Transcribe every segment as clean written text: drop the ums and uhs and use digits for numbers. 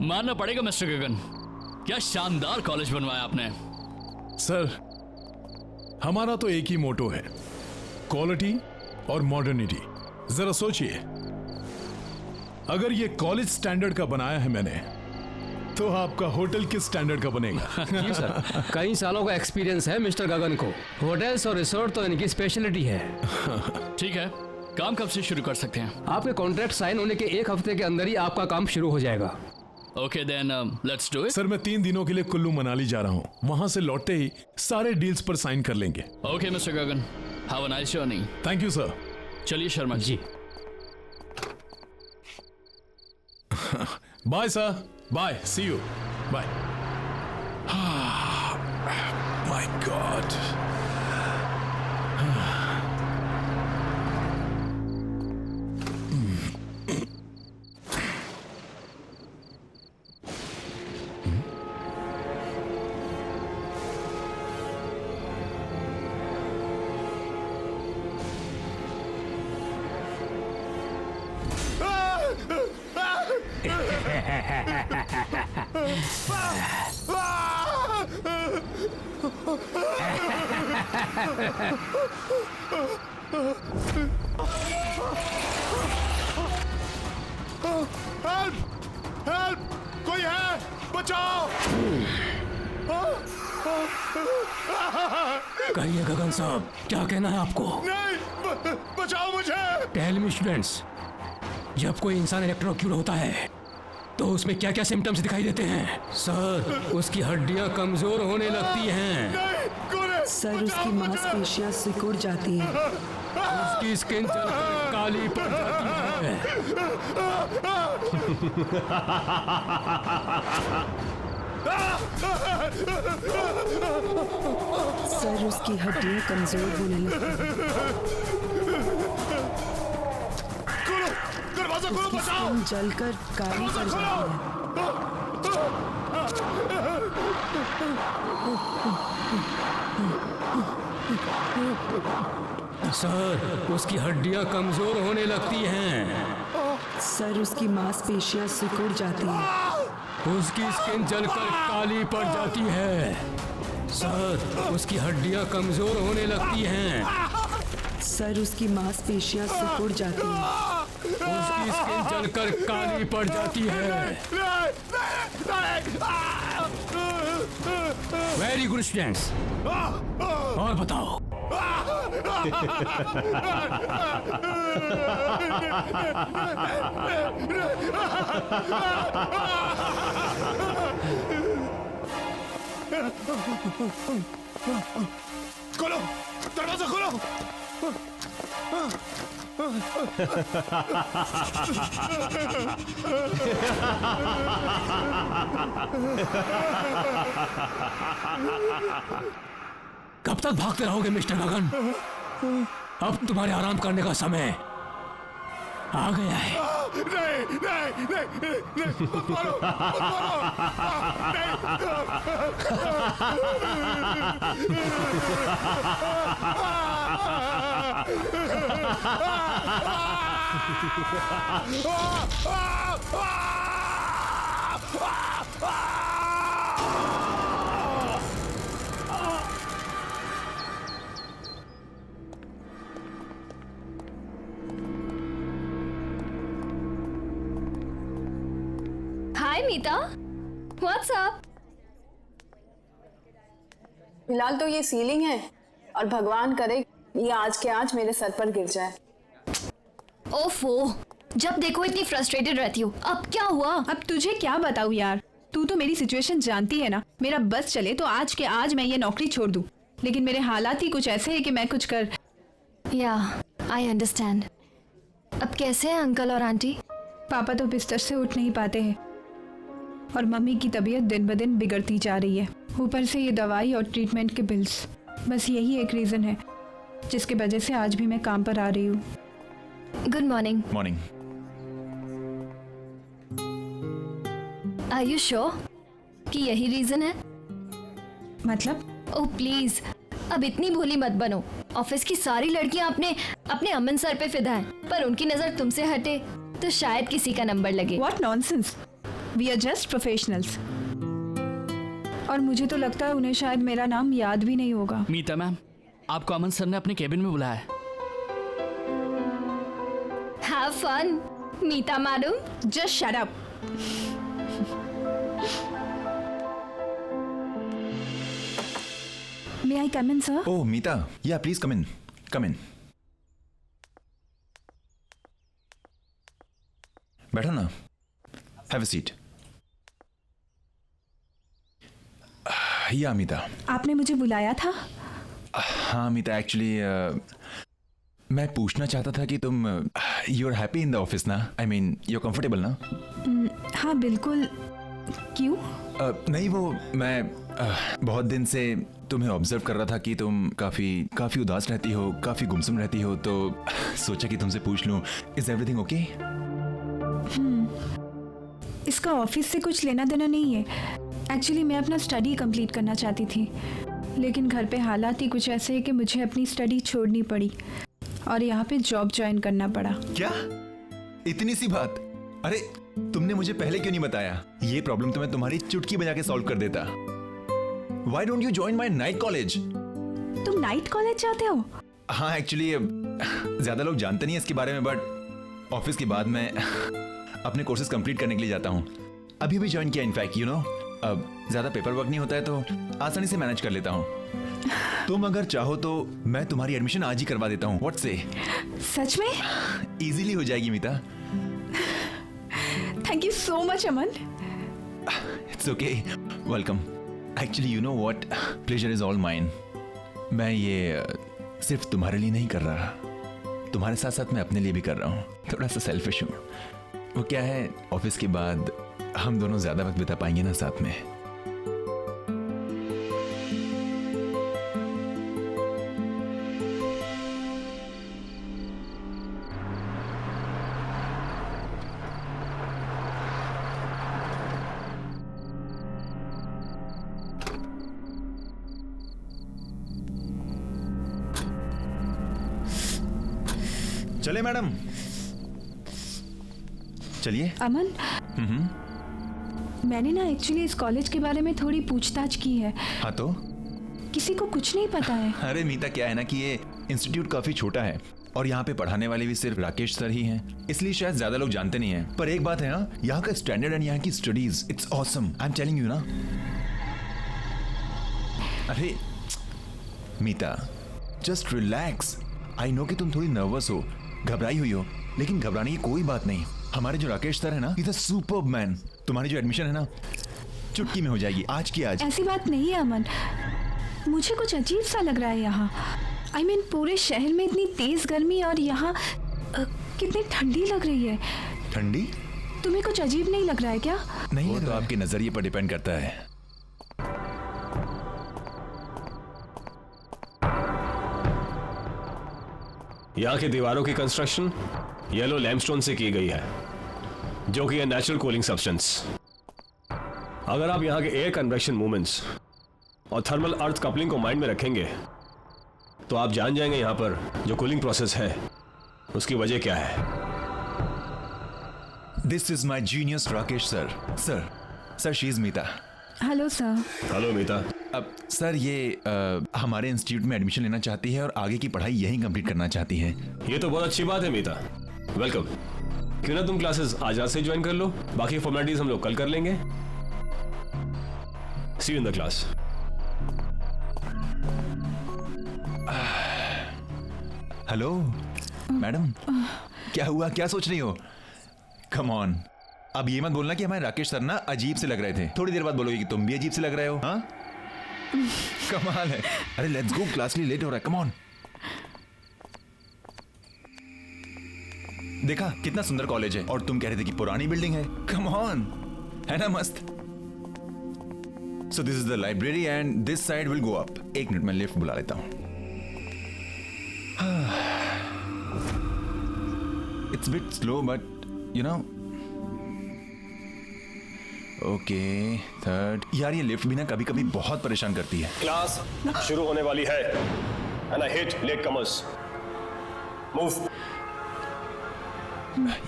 मानना पड़ेगा मिस्टर गगन, क्या शानदार कॉलेज बनवाया आपने। सर, हमारा तो एक ही मोटो है, क्वालिटी और मॉडर्निटी। जरा सोचिए, अगर ये कॉलेज स्टैंडर्ड का बनाया है मैंने, तो आपका होटल किस स्टैंडर्ड का बनेगा? जी सर, कई सालों का एक्सपीरियंस है मिस्टर गगन को। होटल्स और रिसोर्ट तो इनकी स्पेशलिटी है। ठीक है, काम कब से शुरू कर सकते हैं? आपके कॉन्ट्रैक्ट साइन होने के 1 हफ्ते के अंदर ही आपका काम शुरू हो जाएगा। Okay then let's do it. Sir, मैं 3 दिनों के लिए कुल्लू मनाली जा रहा हूँ। वहां से लौटते ही सारे डील्स पर साइन कर लेंगे। Okay mister Gagan, have a nice journey. Thank you sir. चलिए Sharma ji. Bye sir, bye, see you, bye. My god. Help! कोई है? बचाओ! कहिए गगन साहब, क्या कहना है आपको? नहीं, बचाओ मुझे! टेल मी स्टूडेंट्स, जब कोई इंसान इलेक्ट्रोक्यूट होता है तो उसमें क्या क्या सिम्टम्स दिखाई देते हैं? सर, उसकी हड्डियां कमजोर होने लगती हैं। सर, उसकी मांसपेशियां सिकुड़ जाती हैं। उसकी स्किन जलकर काली पड़ जाती है। सर, उसकी हड्डियां कमजोर होने लगती हैं। दरवाजा खोलो, बचाओ! स्किन जलकर काली पड़ जाती है। सर, उसकी हड्डियां कमजोर होने लगती हैं। सर, उसकी मांसपेशियां सिकुड़ जाती हैं। उसकी स्किन जलकर काली पड़ जाती है। सर, उसकी हड्डियां कमजोर होने लगती हैं। सर, उसकी मांसपेशियां सिकुड़ जाती हैं। उसकी स्किन जलकर काली पड़ जाती है। वेरी गुड स्टूडेंट्स, और बताओ। खोलो, दरवाजा खोलो! कब तक भागते रहोगे मिस्टर गगन? अब तुम्हारे आराम करने का समय आ गया है। नहीं, नहीं, नहीं, नहीं, मत मारो, मत हाय मीता, व्हाट्स अप? फिलहाल तो ये सीलिंग है और भगवान करे ये आज के आज मेरे सर पर गिर जाए। ओफो, जब देखो इतनी फ्रस्ट्रेटेड रहती हो। अब क्या हुआ? अब तुझे क्या बताऊं यार, तू तो मेरी सिचुएशन जानती है ना। मेरा बस चले तो आज के आज मैं ये नौकरी छोड़ दूं, लेकिन मेरे हालात ही कुछ ऐसे हैं कि मैं कुछ कर। या आई अंडरस्टैंड। अब कैसे हैं अंकल और आंटी? पापा तो बिस्तर से उठ नहीं पाते हैं और मम्मी की तबीयत दिन ब दिन बिगड़ती जा रही है। ऊपर से ये दवाई और ट्रीटमेंट के बिल्स, बस यही एक रीजन है जिसकी वजह से आज भी मैं काम पर आ रही हूँ। Good morning. Morning. Are you sure कि यही रीजन है? मतलब? ओह प्लीज, अब इतनी भोली मत बनो। ऑफिस की सारी लड़कियां अपने अमन सर पे फिदा हैं, पर उनकी नजर तुमसे हटे तो शायद किसी का नंबर लगे। What nonsense, we are just professionals. और मुझे तो लगता है उन्हें शायद मेरा नाम याद भी नहीं होगा। मीता मैम, आपको अमन सर ने अपने केबिन में बुलाया है। Have fun Meeta madam. Just shut up. May I come in sir? Oh, Meeta. Yeah, please come in. Come in. बैठो ना. Have a seat. Yeah, Meeta. आपने मुझे बुलाया था? हाँ मीता, एक्चुअली मैं पूछना चाहता था कि तुम you are happy in the office ना? I mean you are comfortable ना? हाँ बिल्कुल। क्यों? नहीं, वो मैं बहुत दिन से तुम्हें ऑब्जर्व कर रहा था कि तुम काफी उदास रहती हो, काफी गुमसुम रहती हो, तो सोचा कि तुमसे पूछ लूं, इज एवरीथिंग ओके? इसका ऑफिस से कुछ लेना देना नहीं है। एक्चुअली मैं अपना स्टडी कंप्लीट करना चाहती थी, लेकिन घर पे हालात ही कुछ ऐसे हैं कि मुझे अपनी स्टडी छोड़नी पड़ी और यहाँ पे जॉब ज्वाइन करना पड़ा। क्या? इतनी सी बात? अरे तुमने मुझे पहले क्यों नहीं बताया? ये प्रॉब्लम तो मैं तुम्हारी चुटकी बजा के सॉल्व कर देता। Why don't you join my night college? तुम नाइट कॉलेज जाते हो? हाँ, एक्चुअली ज्यादा लोग जानते नहीं है इसके बारे में, बट ऑफिस के बाद मैं अपने कोर्सेज कंप्लीट करने के लिए जाता हूँ। अभी भी ज्वाइन किया इनफैक्ट, यू नो। अब ज्यादा पेपर वर्क नहीं होता है तो आसानी से मैनेज कर लेता हूँ। तुम अगर चाहो तो मैं तुम्हारी एडमिशन आज ही करवा देता हूँ। व्हाट से? सच में? इजीली हो जाएगी Meeta. Thank you so much Aman. It's okay, welcome. Actually you know what, pleasure is all mine. मैं ये सिर्फ तुम्हारे लिए नहीं कर रहा, तुम्हारे साथ साथ मैं अपने लिए भी कर रहा हूँ। थोड़ा सा सेल्फिश हूँ। वो क्या है, ऑफिस के बाद हम दोनों ज्यादा वक्त बिता पाएंगे ना साथ में। चले मैडम, चलिए। अमन, मैंने ना एक्चुअली इस कॉलेज के बारे में थोड़ी पूछताछ की है। हाँ तो? किसी को कुछ नहीं पता है। अरे मीता, क्या है ना कि ये इंस्टीट्यूट काफी छोटा है और यहाँ पे पढ़ाने वाले भी सिर्फ राकेश सर ही हैं, इसलिए शायद ज्यादा लोग जानते नहीं हैं। पर एक बात है, हाँ, यहाँ का स्टैंडर्ड एंड यहाँ की studies, it's awesome. I am telling you ना। अरे मीता, जस्ट रिलैक्स। आई नो कि तुम थोड़ी नर्वस हो, घबराई हुई हो, लेकिन घबराने की कोई बात नहीं। हमारे जो राकेश सर है ना, इज अ सुपर्ब मैन। तुम्हारी जो एडमिशन है ना, चुटकी में हो जाएगी, आज की आज। ऐसी बात नहीं है अमन, मुझे कुछ अजीब सा लग रहा है यहाँ। आई मीन पूरे शहर में इतनी तेज गर्मी और यहाँ कितनी ठंडी लग रही है। ठंडी? तुम्हें कुछ अजीब नहीं लग रहा है क्या? नहीं, वो तो आपके नजरिए पर डिपेंड करता है। यहाँ की दीवारों की कंस्ट्रक्शन येलो लैमस्टोन से की गई है, जो कि है नेचुरल कूलिंग सब्सटेंस। अगर आप यहाँ के एयर कन्वेक्शन मूवमेंट्स और थर्मल अर्थ कपलिंग को माइंड में रखेंगे तो आप जान जाएंगे यहाँ पर जो कूलिंग प्रोसेस है उसकी वजह क्या है। This is my genius Rakesh sir. Sir she is Meeta. Hello sir. Hello Meeta. अब सर ये हमारे इंस्टीट्यूट में एडमिशन लेना चाहती है और आगे की पढ़ाई यहीं कंप्लीट करना चाहती है। ये तो बहुत अच्छी बात है मीता, वेलकम। क्यों ना तुम क्लासेस आज से ज्वाइन कर लो, बाकी फॉर्मेलिटीज हम लोग कल कर लेंगे। See you in the class. Hello madam, क्या हुआ, क्या सोच रही हो? कम ऑन, अब ये मत बोलना कि हमारे राकेश सर ना अजीब से लग रहे थे। थोड़ी देर बाद बोलोगे कि तुम भी अजीब से लग रहे हो। हाँ, कमाल है। अरे लेट्स गो, क्लास के लिए लेट हो रहा है। Come on. देखा कितना सुंदर कॉलेज है, और तुम कह रहे थे कि पुरानी बिल्डिंग है। कम ऑन, है ना मस्त। So this is the library and this side will go up. एक मिनट में लिफ्ट बुला लेता हूं। It's bit slow but you know. Okay, third. यार ये लिफ्ट भी ना कभी कभी बहुत परेशान करती है। क्लास शुरू होने वाली है and I hate latecomers. Move.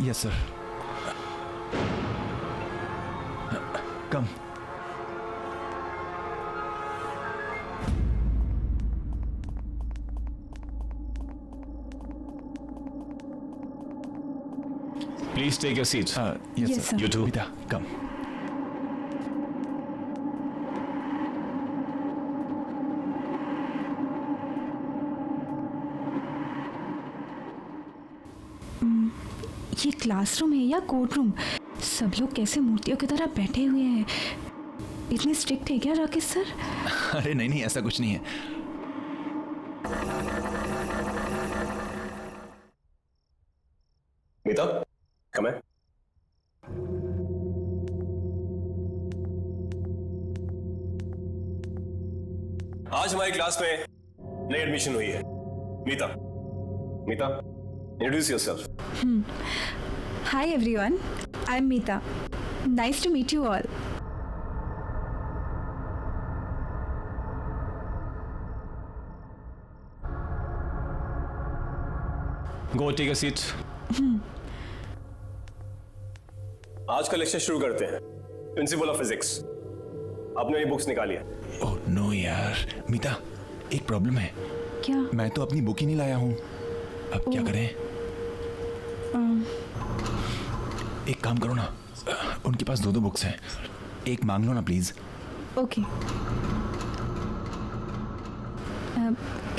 Yes sir. Come. Please take your seat. Yes Yes, sir. sir. You too. Meeta come. ये क्लासरूम है या कोर्ट रूम? सब लोग कैसे मूर्तियों की तरह बैठे हुए हैं। इतने स्ट्रिक्ट है क्या राकेश सर? अरे नहीं नहीं, ऐसा कुछ नहीं है। मीता, come in. आज हमारी क्लास में नई एडमिशन हुई है। Meeta, Meeta, introduce yourself. Hi everyone, I'm Meeta. Nice to meet you all. Go take a seat. आज का लेक्चर शुरू करते हैं। प्रिंसिपल ऑफ फिजिक्स, आपने ये बुक्स निकाली है। ओह नो यार, मीता एक प्रॉब्लम है। क्या? मैं तो अपनी बुक ही नहीं लाया हूँ। अब क्या करें? एक काम करो ना, उनके पास दो बुक्स हैं, एक मांग लो ना please. Okay.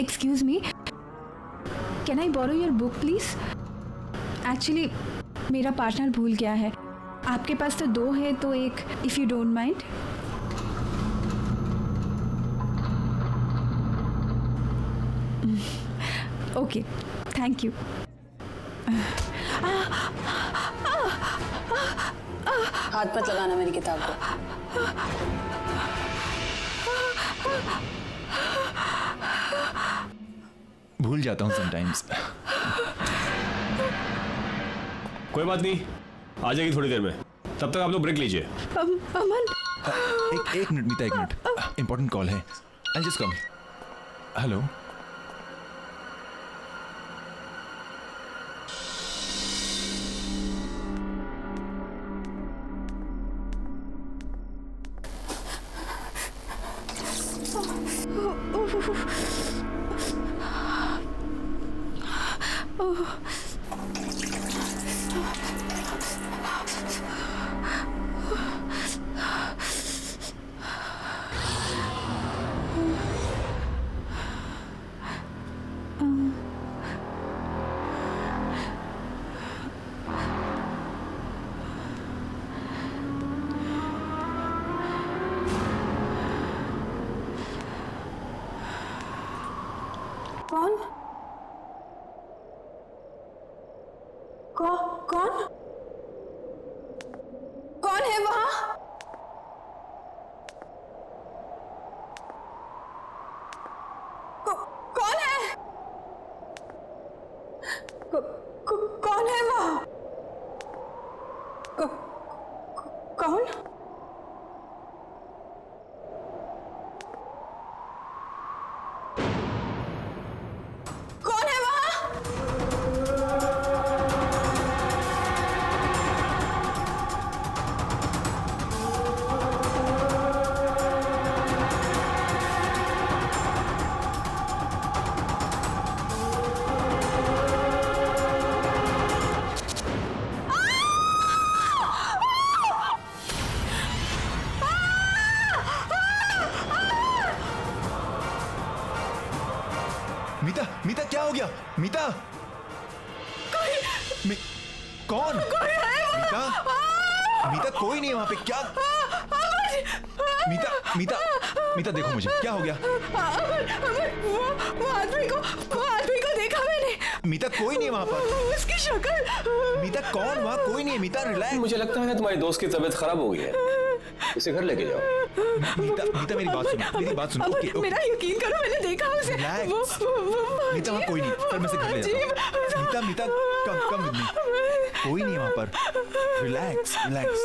Excuse me. Can I borrow your book, please? Actually, मेरा पार्टनर भूल गया है। आपके पास तो दो है, तो एक, if you don't mind. Okay, thank you. हाथ मत लगाना मेरी किताब को। भूल जाता हूँ समटाइम्स। कोई बात नहीं, आ जाएगी थोड़ी देर में। तब तक आप लोग ब्रेक लीजिए। अमन, एक मिनट मीता, एक मिनट, इंपॉर्टेंट कॉल है। I just come. हेलो। कौन? कौन? कौन है वहां? कौन है? कौन है वहां? कौन? कौन है वहां? मीता, मीता क्या हो गया? मीता, कौन? मीता, मीता कोई नहीं है वहां पे। क्या? मीता, मीता, मीता देखो मुझे, क्या हो गया? वो आदमी को देखा मैंने। मीता कोई नहीं है वहां पर। उसकी शक्ल। मीता कौन? वहां कोई नहीं है। मीता रिलैक्स। मुझे लगता है तुम्हारी दोस्त की तबीयत खराब हो गई है, इसे घर लेके जाओ। मीता, मीता मेरी बात सुनो, मेरी बात सुनो। Okay, okay. मेरा यकीन करो, मैंने देखा उसे। रिलैक्स। वो मीता वहां कोई नहीं, फिर मैं से घर ले जाता हूं। मीता, मीता कम विद मी। कोई नहीं है वहां पर। Relax, relax.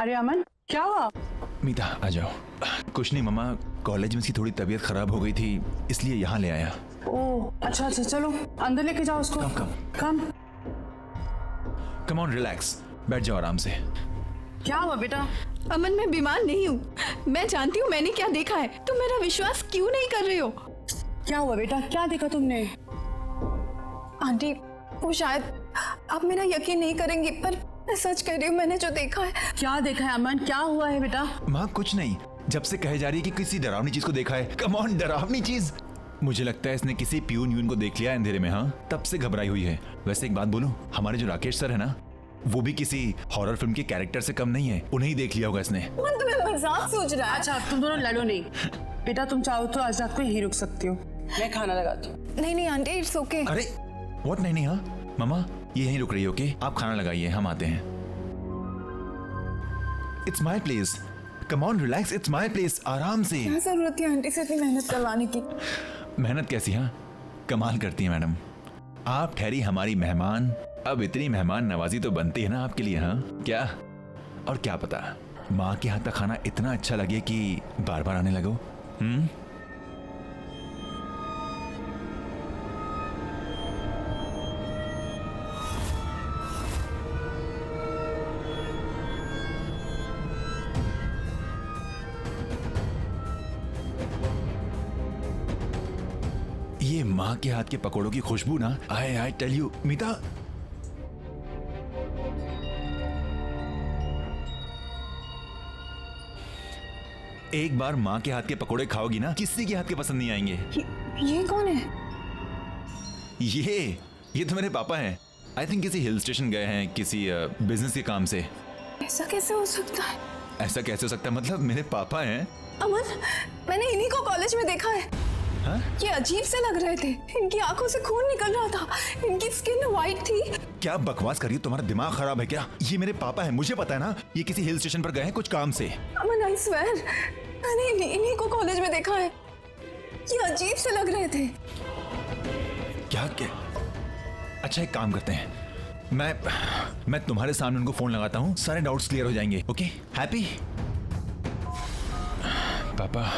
अरे अमन, क्या हुआ? मीता आ जाओ। कुछ नहीं मम्मा, कॉलेज में इसकी थोड़ी तबीयत खराब हो गई थी, इसलिए यहाँ ले आया। ओह अच्छा अच्छा, चलो अंदर लेके जाओ उसको। कम। कम ऑन, रिलैक्स, बैठ जाओ आराम से। क्या हुआ बेटा? अमन, मैं बीमार नहीं हूँ। मैं जानती हूँ मैंने क्या देखा है। तुम मेरा विश्वास क्यों नहीं कर रहे हो? क्या हुआ बेटा, क्या देखा तुमने? आंटी, वो शायद आप मेरा यकीन नहीं करेंगी, पर मैं सच कह रही हूँ, मैंने जो देखा है। क्या देखा है अमन, क्या हुआ है बेटा? माँ कुछ नहीं, जब से कहे जा रही है कि किसी डरावनी चीज को देखा है। कम ऑन, डरावनी चीज? मुझे लगता है इसने किसी प्यून को देख लिया अंधेरे में, हाँ, तब से घबराई हुई है। वैसे एक बात बोलूं, हमारे जो राकेश सर है ना, वो भी किसी हॉरर फिल्म के कैरेक्टर से कम नहीं है। उन्हें ही देख लिया होगा इसने। तुम्हें मजाक सोच रहा है? अच्छा तुम दोनों लड़ो नहीं। बेटा तुम चाहो तो आज रात को यहीं रुक सकती हो, मैं खाना लगाती हूँ। नहीं नहीं आंटी, इट्स ओके। अरे व्हाट, नहीं नहीं, हाँ मामा ये यहीं रुक रही है, ओके? आप खाना लगाइए, हम आते हैं। It's my place, come on relax, it's my place, आराम से। क्या जरूरत थी आंटी से इतनी मेहनत करवाने की? मेहनत कैसी, हाँ, कमाल करती है मैडम। आप ठहरी हमारी मेहमान, अब इतनी मेहमान नवाजी तो बनती है ना आपके लिए, हाँ? क्या? और क्या पता माँ के हाथ का खाना इतना अच्छा लगे कि बार बार आने लगो। ये माँ के हाथ के पकोड़ों की खुशबू ना, आई टेल यू मीता, एक बार माँ के हाथ के पकोड़े खाओगी ना, किसी के हाथ के पसंद नहीं आएंगे। ये कौन है? ये तो मेरे पापा हैं। आई थिंक किसी हिल स्टेशन गए हैं किसी बिजनेस के काम से। ऐसा कैसे हो सकता है? ऐसा कैसे हो सकता है मतलब? मेरे पापा हैं। अमन, मैंने इन्हीं को कॉलेज में देखा है। हाँ? ये अजीब से लग रहे थे, इनकी आंखों से खून निकल रहा था, इनकी स्किन वाइट थी। क्या बकवास कर रही हो? तुम्हारा दिमाग खराब है क्या? ये मेरे पापा हैं, मुझे पता है ना। ये किसी हिल स्टेशन पर गए हैं कुछ काम से। अमन आई स्वेयर, मैंने इन्हीं को कॉलेज में देखा है। ये अजीब से लग रहे थे। क्या? अच्छा एक काम करते हैं, मैं तुम्हारे सामने उनको फोन लगाता हूँ, सारे डाउट्स क्लियर हो जाएंगे। ओके? हैप्पी? पापा,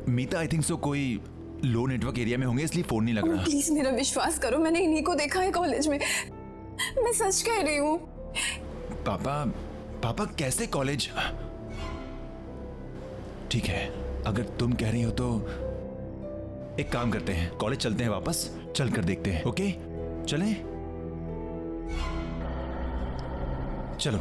मीता आई थिंक सो कोई लो नेटवर्क एरिया में होंगे, इसलिए फोन नहीं लग रहा। प्लीज मेरा विश्वास करो, मैंने इन्हीं को देखा है कॉलेज में, मैं सच कह रही हूँ। पापा कैसे कॉलेज? ठीक है, अगर तुम कह रही हो तो एक काम करते हैं, कॉलेज चलते हैं, वापस चल कर देखते हैं। ओके चलें? चलो।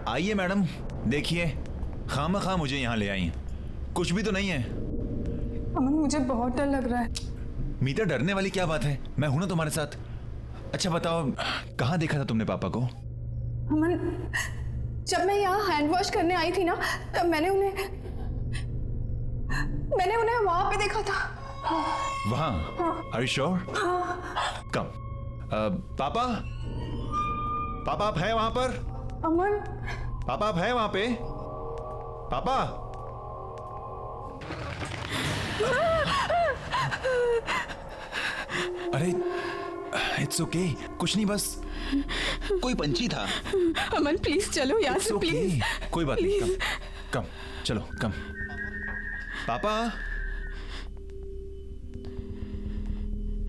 आइए मैडम, देखिए खामखा मुझे यहाँ ले आई, कुछ भी तो नहीं है। अमन मुझे बहुत डर लग रहा है। मीता डरने वाली क्या बात है, मैं हूं ना तुम्हारे साथ। अच्छा बताओ, कहाँ देखा था तुमने पापा को? अमन, जब मैं यहाँ हैंड वॉश करने आई थी ना, तब मैंने उन्हें वहां पे देखा था। वहां? Are you sure? कम। पापा आप हैं वहां पर? अमन, पापा आप हैं वहां पे? पापा? अरे इट्स ओके, कुछ नहीं, बस कोई पंछी था। अमन प्लीज चलो यहाँ से, प्लीज। कोई बात नहीं, कम चलो, कम।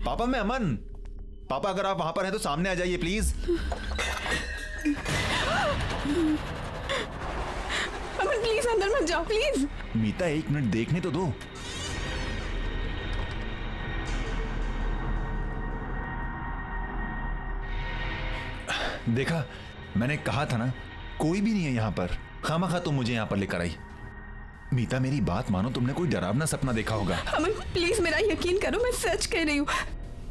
पापा मैं अमन। पापा अगर आप वहां पर हैं तो सामने आ जाइए प्लीज। अमन प्लीज अंदर मत जाओ, प्लीज। मीता 1 मिनट देखने तो दो। देखा, मैंने कहा था ना, कोई भी नहीं है यहाँ पर। खामखा तुम मुझे यहाँ पर लेकर आई। मीता मेरी बात मानो, तुमने कोई डरावना सपना देखा होगा। अमन प्लीज मेरा यकीन करो, मैं सच कह रही हूँ।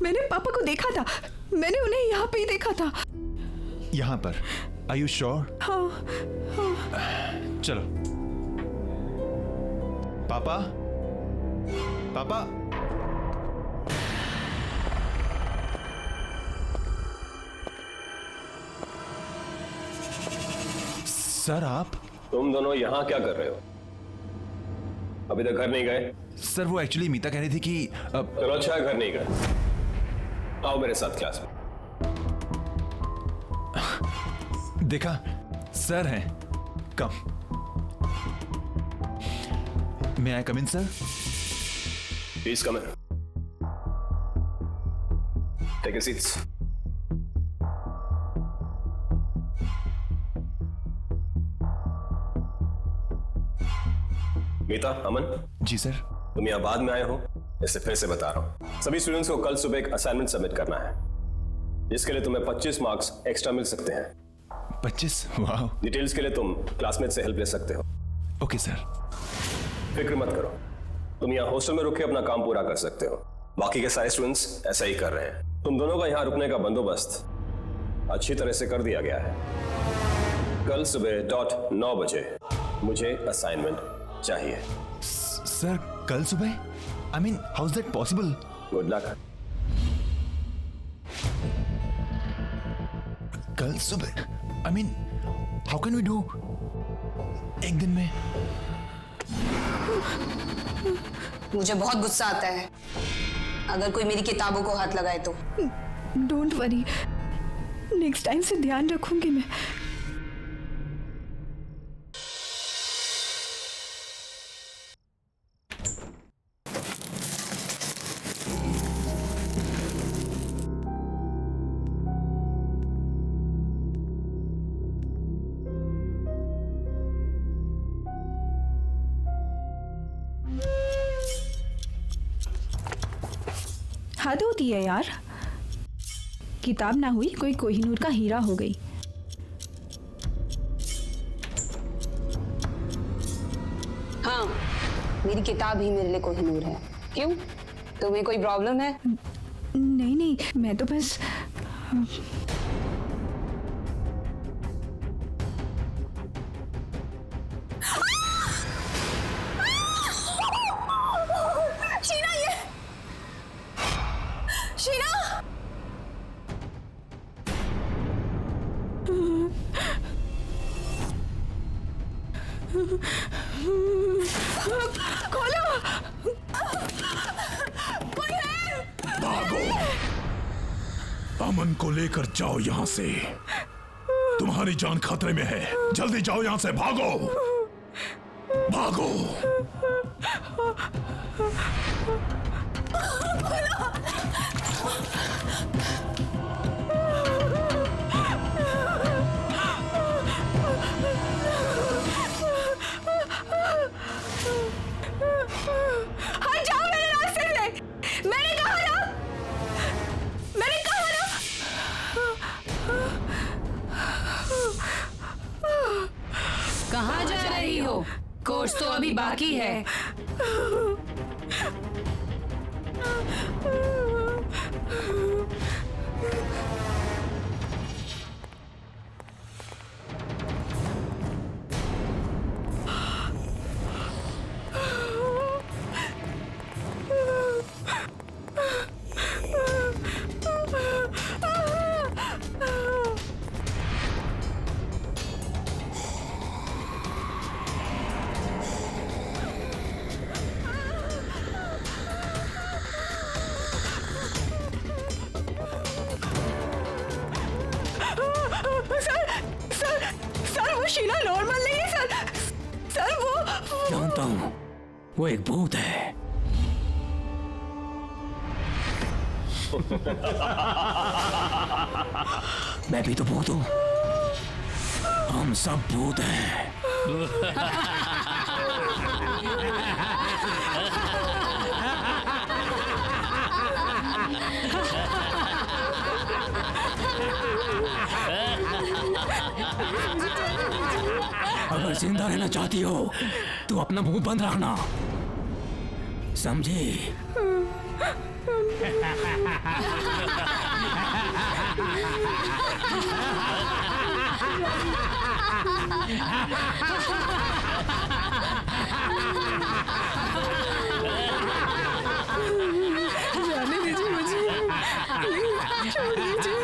मैंने पापा को देखा था, मैंने उन्हें यहाँ पे ही देखा था। यहाँ पर? Are you sure? हाँ। चलो। पापा? सर आप? तुम दोनों यहाँ क्या कर रहे हो? अभी तक घर नहीं गए? सर वो एक्चुअली मीता कह रही थी कि चलो अच्छा है, घर नहीं गए, आओ मेरे साथ क्लास में। देखा सर हैं, come. May I come in sir? Please come in, take your seats. Meeta, Aman, जी सर। तुम यहाँ बाद में आए हो, इससे फिर से बता रहा हूँ, सभी स्टूडेंट्स को कल सुबह एक असाइनमेंट सबमिट करना है, जिसके लिए तुम्हें 25 मार्क्स एक्स्ट्रा मिल सकते हैं। 25? वाह। डिटेल्स के लिए तुम क्लासमेट से हेल्प ले सकते हो। Okay sir. फिक्र मत करो, तुम यहाँ हॉस्टल में रुक के अपना काम पूरा कर सकते हो। बाकी के सारे स्टूडेंट्स ऐसा ही कर रहे हैं। तुम दोनों का यहाँ रुकने का बंदोबस्त अच्छी तरह से कर दिया गया है। कल सुबह .9 बजे मुझे असाइनमेंट चाहिए। सर कल सुबह? I mean how is that possible? Good luck. कल सुबह? I mean how can we do एक दिन में? मुझे बहुत गुस्सा आता है अगर कोई मेरी किताबों को हाथ लगाए तो। डोंट वरी, नेक्स्ट टाइम से ध्यान रखूंगी मैं। हद होती है यार, किताब ना हुई कोई कोहिनूर का हीरा हो गई। हाँ, मेरी किताब ही मेरे लिए कोहिनूर है। क्यों, तुम्हें कोई प्रॉब्लम है? नहीं नहीं, मैं तो बस अमन को लेकर जाओ यहां से, तुम्हारी जान खतरे में है। जल्दी जाओ यहां से, भागो भागो। हट जाओ मेरे रास्ते से, मैंने कहा ना, मैंने कहा ना। कहाँ जा रही हो? कोर्स तो अभी बाकी है। सर वो शीला नॉर्मल नहीं है सर। सर वो जानता हूं, वो एक भूत है। मैं भी तो भूत हूं, हम सब भूत हैं। अगर जिंदा रहना चाहती हो तो अपना मुंह बंद रखना, समझी? जाने दीजिए मुझे, प्लीज छोड़ दीजिए।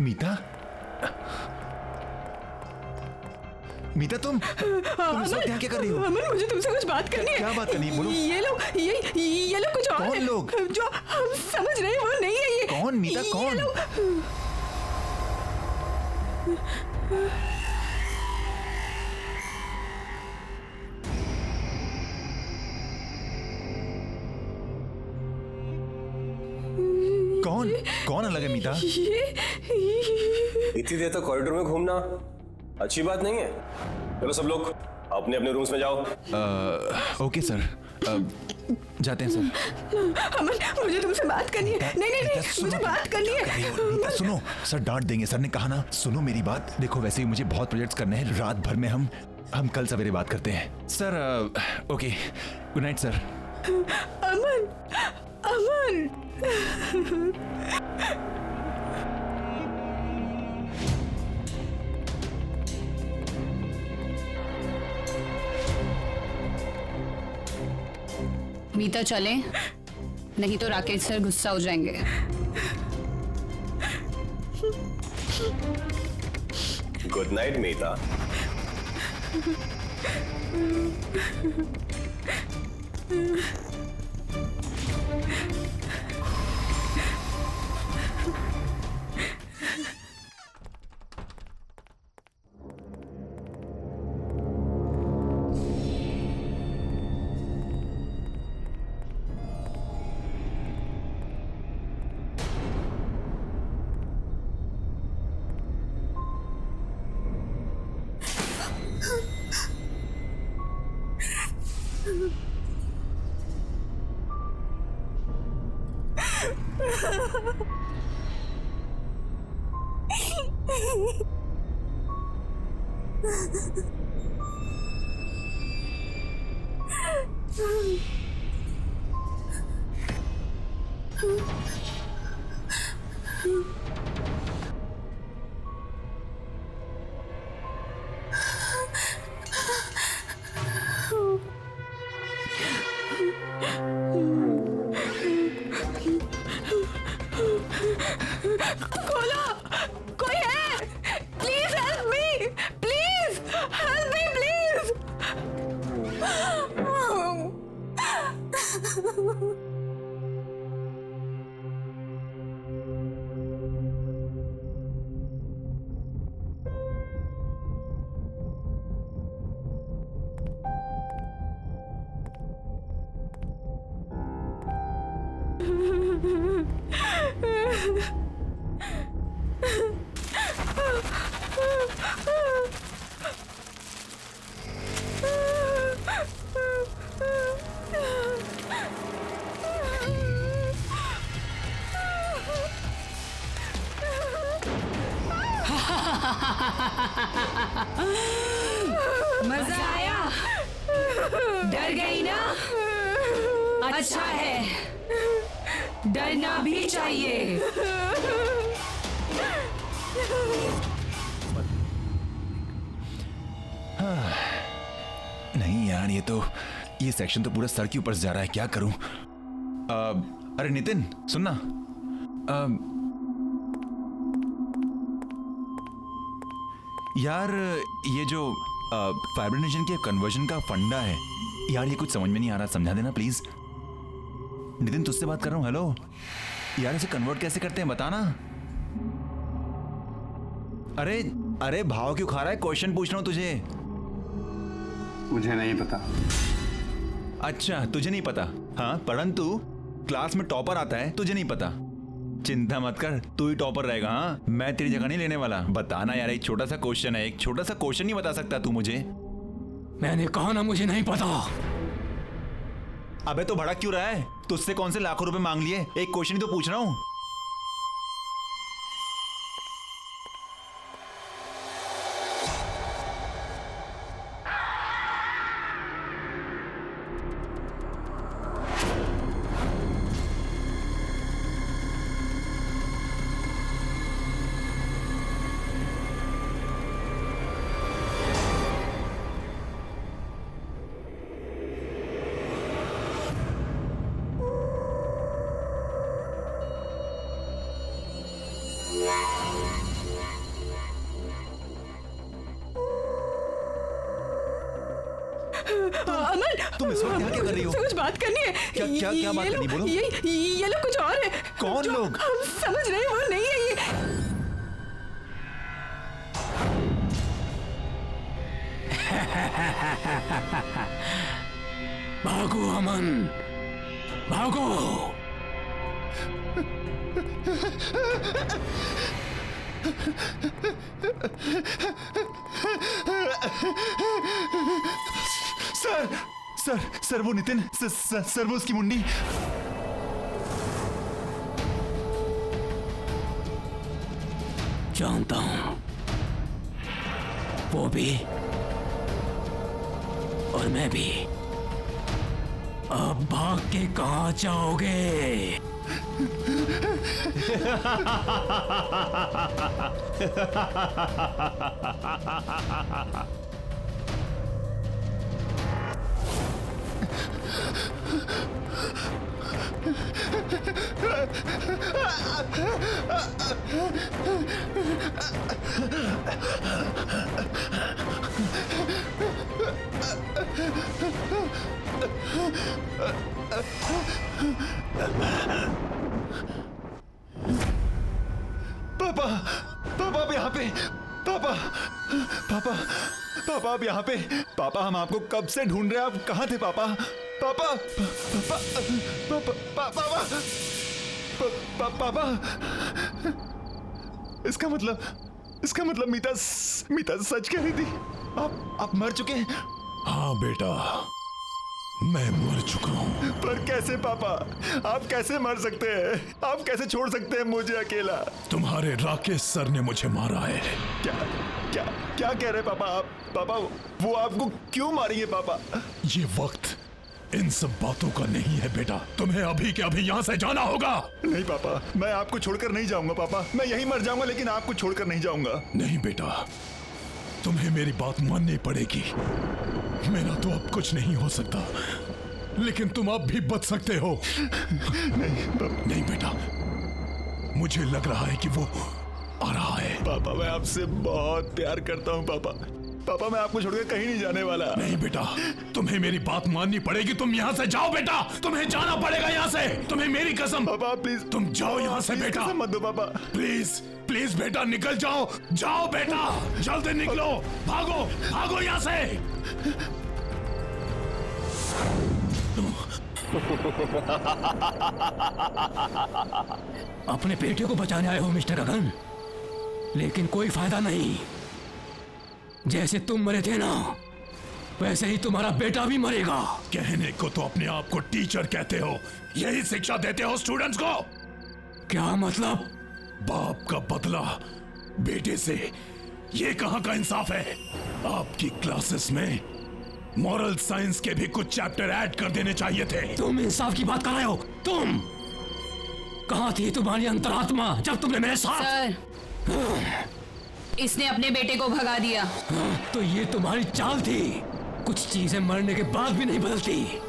मीता, मीता तुम इस वक्त यहाँ क्या कर रही हो? अमन, मुझे तुमसे कुछ बात करनी है। क्या बात करनी है? बोलो। ये लोग कुछ और कौन है। लोग? जो हम समझ रहे हैं वो नहीं है ये। कौन मीता, कौन? कौन कौन अलग है मीता? इतनी देर तक कॉरिडोर में घूमना अच्छी बात नहीं है। चलो सब लोग अपने अपने रूम्स में जाओ। ओके सर, जाते हैं सर। अमन, मुझे तुमसे बात करनी है। नहीं, मुझे बात करनी है। मीता सुनो, सर डांट देंगे। सर ने कहा ना, सुनो मेरी बात। देखो वैसे ही मुझे बहुत प्रोजेक्ट्स करने हैं, रात भर में हम कल सवेरे बात करते हैं sir. Okay, good night sir. Aman, Aman. Meeta चले, नहीं तो राकेश सर गुस्सा हो जाएंगे। Good night Meeta. खोलो, कोई है? Please help me, please help me, please. मजा आया? डर गई ना? अच्छा है, डरना भी चाहिए। नहीं यार, ये सेक्शन तो पूरा सर के ऊपर से जा रहा है। क्या करूं? अरे नितिन सुनना, यार ये जो फाइब्रिनेशन के कन्वर्जन का फंडा है यार, ये कुछ समझ में नहीं आ रहा। समझा देना प्लीज। नितिन तुझसे बात कर रहा हूँ। हेलो यार, इसे कन्वर्ट कैसे करते हैं बताना। अरे भाव क्यों खा रहा है? क्वेश्चन पूछ रहा हूँ तुझे। मुझे नहीं पता। अच्छा तुझे नहीं पता? हाँ, परंतु क्लास में टॉपर आता है, तुझे नहीं पता। चिंता मत कर, तू ही टॉपर रहेगा। हाँ, मैं तेरी जगह नहीं लेने वाला। बताना यार, एक छोटा सा क्वेश्चन है, एक छोटा सा क्वेश्चन नहीं बता सकता तू मुझे? मैंने कहा ना मुझे नहीं पता। अबे तो भड़क क्यों रहा है? तुझसे कौन से लाखों रुपए मांग लिए? एक क्वेश्चन ही तो पूछ रहा हूँ। अमन तुम इस वक्त यहाँ क्या कर रही हो? कुछ बात करनी है। क्या बात करनी, बोलो। ये लोग कुछ और है। कौन जो लोग? हम समझ रहे हैं वो नहीं है ये। भागो अमन, भागो। सर सर सर वो नितिन सर वो उसकी मुंडी। जानता हूं, वो भी और मैं भी। अब भाग के कहां जाओगे? पापा पापा आप यहाँ पे। पापा पापा पापा आप यहाँ पे। पापा हम आपको कब से ढूंढ रहे हैं, आप कहाँ थे पापा? पापा पापा पापा पापा पापा। इसका मतलब मीता सच कह रही थी। आप मर चुके हैं। हाँ बेटा, मैं मर चुका हूँ। पर कैसे पापा? आप कैसे मर सकते हैं? आप कैसे छोड़ सकते हैं मुझे अकेला? तुम्हारे राकेश सर ने मुझे मारा है। क्या क्या क्या कह रहे पापा आप? पापा वो आपको क्यों मारेंगे पापा? ये वक्त इन सब बातों का नहीं है बेटा। तुम्हें अभी के अभी यहाँ से जाना होगा। नहीं पापा, मैं आपको छोड़कर नहीं जाऊंगा पापा। मैं यहीं मर जाऊंगा लेकिन आपको छोड़कर नहीं जाऊंगा। नहीं बेटा, तुम्हें मेरी बात माननी पड़ेगी। मेरा तो अब कुछ नहीं हो सकता, लेकिन तुम अब भी बच सकते हो। नहीं बेटा, मुझे लग रहा है कि वो आ रहा है। पापा मैं आपसे बहुत प्यार करता हूँ पापा। पापा मैं आपको छोड़कर कहीं नहीं जाने वाला। नहीं बेटा, तुम्हें मेरी बात माननी पड़ेगी। तुम यहाँ से जाओ बेटा, तुम्हें जाना पड़ेगा यहाँ से। तुम्हें मेरी कसम। पापा प्लीज तुम जाओ यहाँ से बेटा। मत दो पापा। प्लीज प्लीज बेटा निकल जाओ। जाओ बेटा, जल्दी निकलो। भागो भागो यहाँ से। अपने बेटे को बचाने आए हो मिस्टर गगन, लेकिन कोई फायदा नहीं। जैसे तुम मरे थे ना, वैसे ही तुम्हारा बेटा भी मरेगा। कहने को तो अपने आप को टीचर कहते हो, यही शिक्षा देते हो स्टूडेंट्स को? क्या मतलब? बाप का बदला बेटे से, ये कहां का इंसाफ है? आपकी क्लासेस में मॉरल साइंस के भी कुछ चैप्टर ऐड कर देने चाहिए थे। तुम इंसाफ की बात कर रहे हो? तुम कहां थी तुम्हारी अंतरात्मा जब तुमने मेरे साथ? सर, इसने अपने बेटे को भगा दिया। तो ये तुम्हारी चाल थी। कुछ चीजें मरने के बाद भी नहीं बदलती।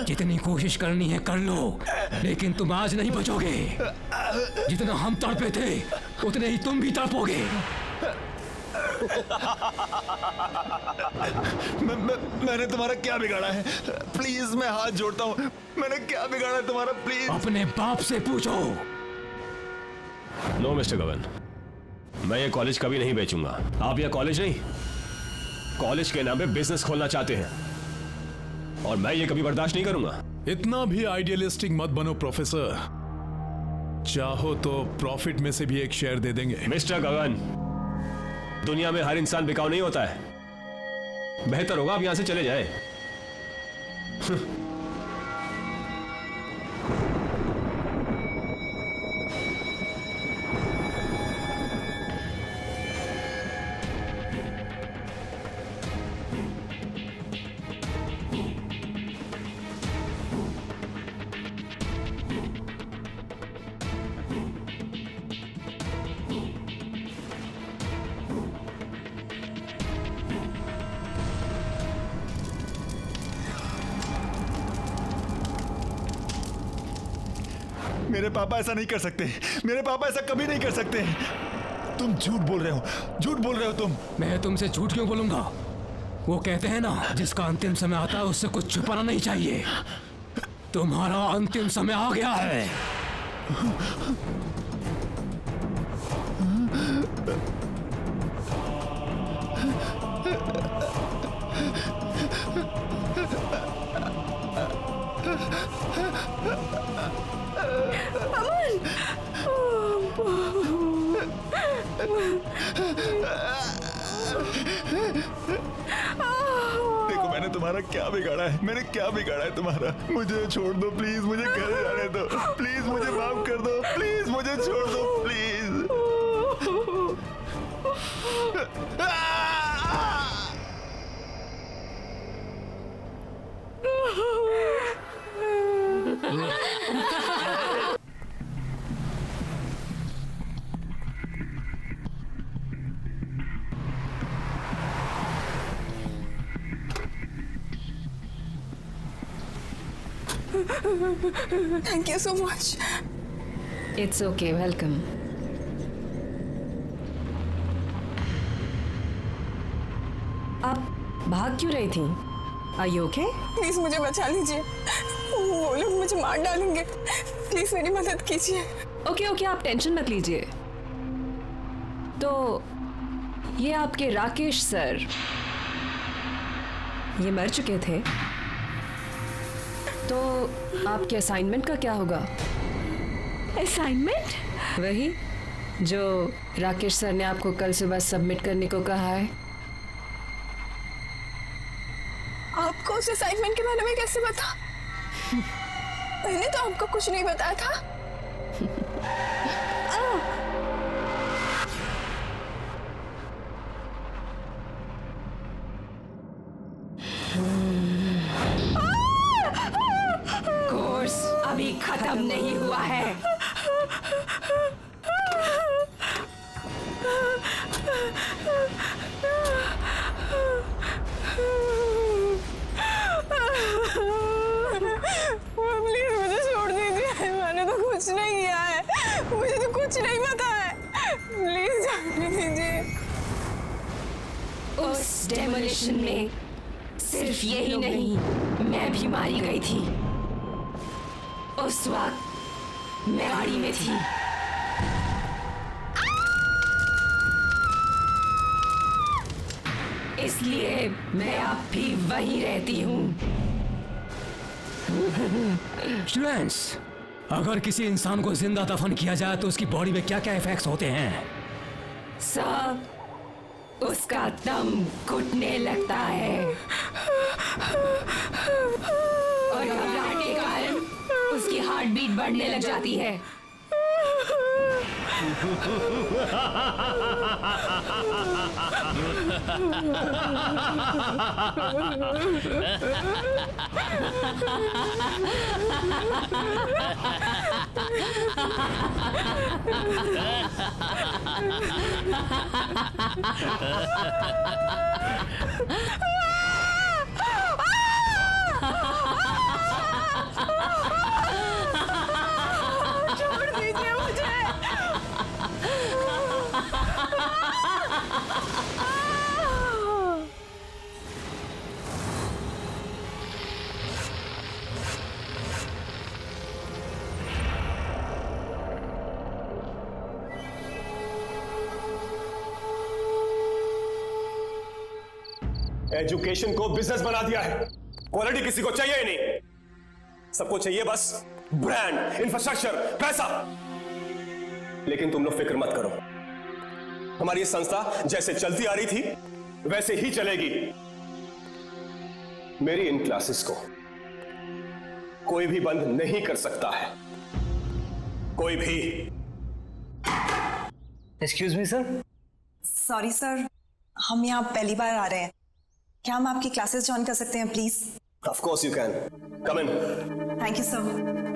जितनी कोशिश करनी है कर लो, लेकिन तुम आज नहीं बचोगे। जितना हम तड़पे थे उतने ही तुम भी तड़पोगे। मैंने तुम्हारा क्या बिगाड़ा है? प्लीज मैं हाथ जोड़ता हूँ, मैंने क्या बिगाड़ा है तुम्हारा? प्लीज अपने बाप से पूछो। नो मिस्टर गगन, मैं ये कॉलेज कभी नहीं बेचूंगा। आप ये कॉलेज नहीं, कॉलेज के नाम पे बिजनेस खोलना चाहते हैं और मैं ये कभी बर्दाश्त नहीं करूंगा। इतना भी आइडियलिस्टिक मत बनो प्रोफेसर। चाहो तो प्रॉफिट में से भी एक शेयर दे देंगे। मिस्टर गगन, दुनिया में हर इंसान बिकाऊ नहीं होता है। बेहतर होगा आप यहां से चले जाए। मेरे पापा ऐसा नहीं कर सकते, मेरे पापा ऐसा कभी नहीं कर सकते। तुम झूठ बोल रहे हो, झूठ बोल रहे हो तुम। मैं तुमसे झूठ क्यों बोलूंगा? वो कहते हैं ना, जिसका अंतिम समय आता है उससे कुछ छुपाना नहीं चाहिए। तुम्हारा अंतिम समय आ गया है। देखो मैंने तुम्हारा क्या बिगाड़ा है, मैंने क्या बिगाड़ा है तुम्हारा? मुझे छोड़ दो प्लीज, मुझे घर जाने दो प्लीज, मुझे माफ कर दो प्लीज, मुझे छोड़ दो please. Thank you so much. It's okay, welcome. आप भाग क्यों रही थी? Are you okay? प्लीज मुझे बचा लीजिए, वो लोग मुझे मार डालेंगे। प्लीज मेरी मदद कीजिए। ओके, आप टेंशन मत लीजिए। तो ये आपके राकेश सर, ये मर चुके थे, तो आपके असाइनमेंट का क्या होगा? असाइनमेंट? वही जो राकेश सर ने आपको कल सुबह सबमिट करने को कहा है। आपको उस असाइनमेंट के बारे में कैसे पता? मैंने तो आपको कुछ नहीं बताया था। कोर्स अभी खत्म नहीं हुआ है। प्लीज मुझे छोड़ दीजिए, मैंने तो कुछ नहीं किया है, मुझे तो कुछ नहीं पता है। प्लीज जाने दीजिए। उस डेमोलिशन में सिर्फ यही नहीं, मैं भी मारी गई थी। उस वक्त मैं गाड़ी में थी। इसलिए मैं अब भी वहीं रहती हूँ। स्टूडेंट्स, अगर किसी इंसान को जिंदा दफन किया जाए तो उसकी बॉडी में क्या क्या इफेक्ट्स होते हैं? सब उसका दम घुटने लगता है और घबराहट के कारण उसकी हार्ट बीट बढ़ने लग जाती है। छोड़ दीजिए मुझे। एजुकेशन को बिजनेस बना दिया है। क्वालिटी किसी को चाहिए ही नहीं, सबको चाहिए बस ब्रांड, इंफ्रास्ट्रक्चर, पैसा। लेकिन तुम लोग फिक्र मत करो, हमारी ये संस्था जैसे चलती आ रही थी वैसे ही चलेगी। मेरी इन क्लासेस को कोई भी बंद नहीं कर सकता है, कोई भी। Excuse me sir. Sorry sir, हम यहाँ पहली बार आ रहे हैं, क्या हम आपकी क्लासेस ज्वाइन कर सकते हैं please? Of course you can, come in. Thank you sir.